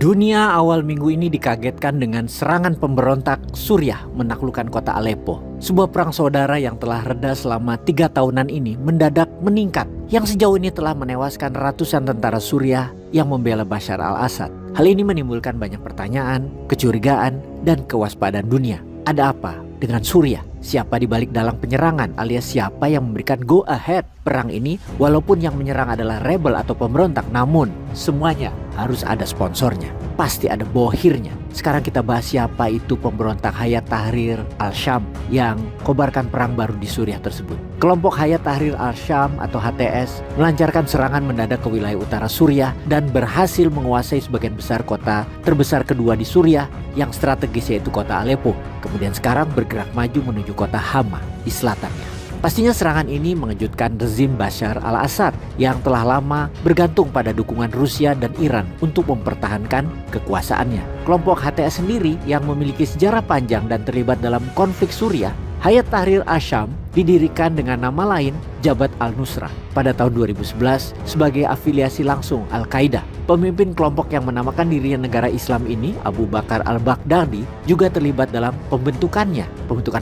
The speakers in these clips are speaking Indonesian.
Dunia awal minggu ini dikagetkan dengan serangan pemberontak Suriah menaklukkan kota Aleppo. Sebuah perang saudara yang telah reda selama 3 tahunan ini mendadak meningkat, yang sejauh ini telah menewaskan ratusan tentara Suriah yang membela Bashar al-Assad. Hal ini menimbulkan banyak pertanyaan, kecurigaan, dan kewaspadaan dunia. Ada apa dengan Suriah? Siapa di balik dalang penyerangan alias siapa yang memberikan go ahead perang ini? Walaupun yang menyerang adalah rebel atau pemberontak, namun semuanya harus ada sponsornya. Pasti ada bohirnya. Sekarang kita bahas siapa itu pemberontak Hayat Tahrir al-Sham yang kobarkan perang baru di Suriah tersebut. Kelompok Hayat Tahrir al-Sham atau HTS melancarkan serangan mendadak ke wilayah utara Suriah dan berhasil menguasai sebagian besar kota terbesar kedua di Suriah yang strategis, yaitu kota Aleppo. Kemudian sekarang bergerak maju menuju kota Hama di selatannya. Pastinya serangan ini mengejutkan rezim Bashar al-Assad yang telah lama bergantung pada dukungan Rusia dan Iran untuk mempertahankan kekuasaannya. Kelompok HTS sendiri yang memiliki sejarah panjang dan terlibat dalam konflik Suriah, Hayat Tahrir al-Sham, didirikan dengan nama lain Jabhat al-Nusrah pada tahun 2011 sebagai afiliasi langsung Al-Qaeda. Pemimpin kelompok yang menamakan dirinya negara Islam ini, Abu Bakar al-Baghdadi, juga terlibat dalam pembentukan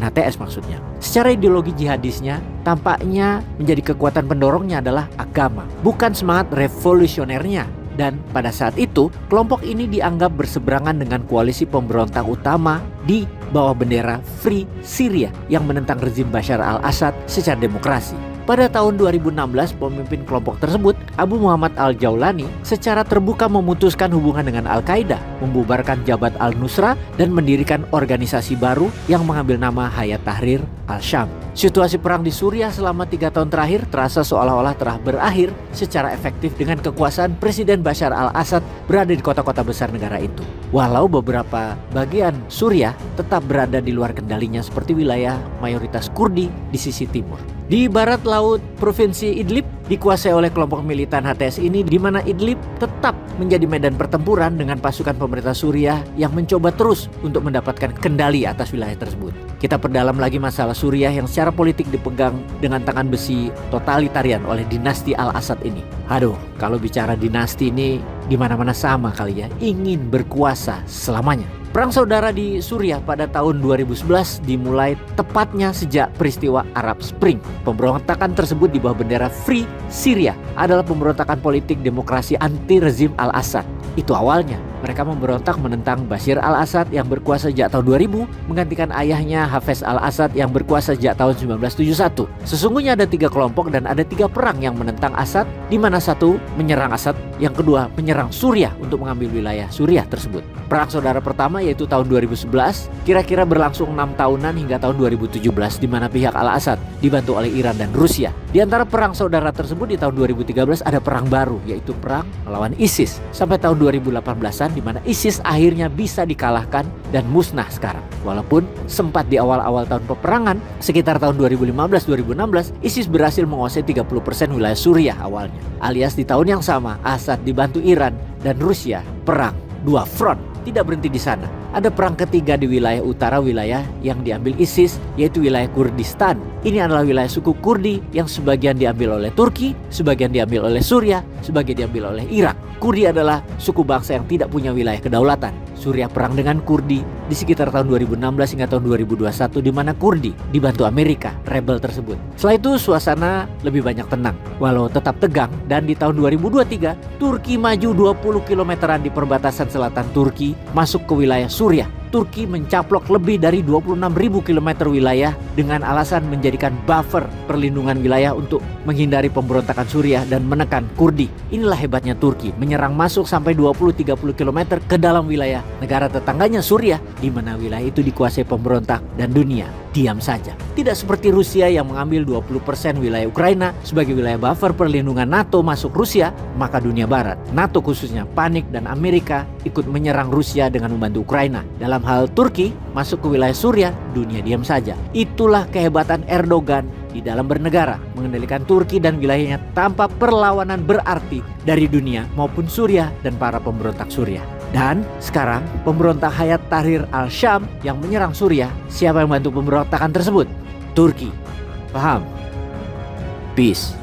HTS maksudnya. Secara ideologi jihadisnya, tampaknya menjadi kekuatan pendorongnya adalah agama, bukan semangat revolusionernya. Dan pada saat itu, kelompok ini dianggap berseberangan dengan koalisi pemberontak utama di bawah bendera Free Syria yang menentang rezim Bashar al-Assad secara demokrasi. Pada tahun 2016, pemimpin kelompok tersebut, Abu Muhammad al-Jaulani, secara terbuka memutuskan hubungan dengan Al-Qaeda, membubarkan Jabhat al-Nusrah, dan mendirikan organisasi baru yang mengambil nama Hayat Tahrir al-Sham. Situasi perang di Suriah selama 3 tahun terakhir terasa seolah-olah telah berakhir secara efektif dengan kekuasaan Presiden Bashar al-Assad berada di kota-kota besar negara itu. Walau beberapa bagian Suriah tetap berada di luar kendalinya seperti wilayah mayoritas Kurdi di sisi timur. Di barat laut provinsi Idlib dikuasai oleh kelompok militan HTS ini, di mana Idlib tetap menjadi medan pertempuran dengan pasukan pemerintah Suriah yang mencoba terus untuk mendapatkan kendali atas wilayah tersebut. Kita perdalam lagi masalah Suriah yang secara politik dipegang dengan tangan besi totalitarian oleh dinasti al-Assad ini. Aduh, kalau bicara dinasti ini di mana-mana sama kali ya, ingin berkuasa selamanya. Perang saudara di Suriah pada tahun 2011 dimulai tepatnya sejak peristiwa Arab Spring. Pemberontakan tersebut di bawah bendera Free Syria adalah pemberontakan politik demokrasi anti rezim al-Assad. Itu awalnya. Mereka memberontak menentang Bashar al-Assad yang berkuasa sejak tahun 2000, menggantikan ayahnya Hafez al-Assad yang berkuasa sejak tahun 1971. Sesungguhnya ada 3 kelompok dan ada 3 perang yang menentang Assad, di mana satu menyerang Assad, yang kedua menyerang Suriah untuk mengambil wilayah Suriah tersebut. Perang saudara pertama yaitu tahun 2011, kira-kira berlangsung 6 tahunan hingga tahun 2017, di mana pihak al-Assad dibantu oleh Iran dan Rusia. Di antara perang saudara tersebut di tahun 2013 ada perang baru, yaitu perang melawan ISIS sampai tahun 2018-an, di mana ISIS akhirnya bisa dikalahkan dan musnah sekarang. Walaupun sempat di awal-awal tahun peperangan, sekitar tahun 2015-2016, ISIS berhasil menguasai 30% wilayah Suriah awalnya. Alias di tahun yang sama, Assad dibantu Iran dan Rusia perang 2 front. Tidak berhenti di sana. Ada perang ketiga di wilayah utara, wilayah yang diambil ISIS, yaitu wilayah Kurdistan. Ini adalah wilayah suku Kurdi yang sebagian diambil oleh Turki, sebagian diambil oleh Suriah, sebagian diambil oleh Irak. Kurdi adalah suku bangsa yang tidak punya wilayah kedaulatan. Suriah perang dengan Kurdi di sekitar tahun 2016 hingga tahun 2021, di mana Kurdi dibantu Amerika, rebel tersebut. Setelah itu suasana lebih banyak tenang, walau tetap tegang, dan di tahun 2023 Turki maju 20 kilometeran di perbatasan selatan Turki masuk ke wilayah Suriah. Turki mencaplok lebih dari 26.000 km wilayah dengan alasan menjadikan buffer perlindungan wilayah untuk menghindari pemberontakan Suriah dan menekan Kurdi. Inilah hebatnya Turki, menyerang masuk sampai 20-30 km ke dalam wilayah negara tetangganya Suriah, di mana wilayah itu dikuasai pemberontak dan dunia diam saja. Tidak seperti Rusia yang mengambil 20% wilayah Ukraina sebagai wilayah buffer perlindungan NATO masuk Rusia, maka dunia barat, NATO khususnya, panik dan Amerika ikut menyerang Rusia dengan membantu Ukraina. Dalam hal Turki masuk ke wilayah Suriah, dunia diam saja. Itulah kehebatan Erdogan di dalam bernegara, mengendalikan Turki dan wilayahnya tanpa perlawanan berarti dari dunia maupun Suriah dan para pemberontak Suriah. Dan sekarang pemberontak Hayat Tahrir al-Sham yang menyerang Suriah, siapa yang membantu pemberontakan tersebut? Turki. Paham? Peace.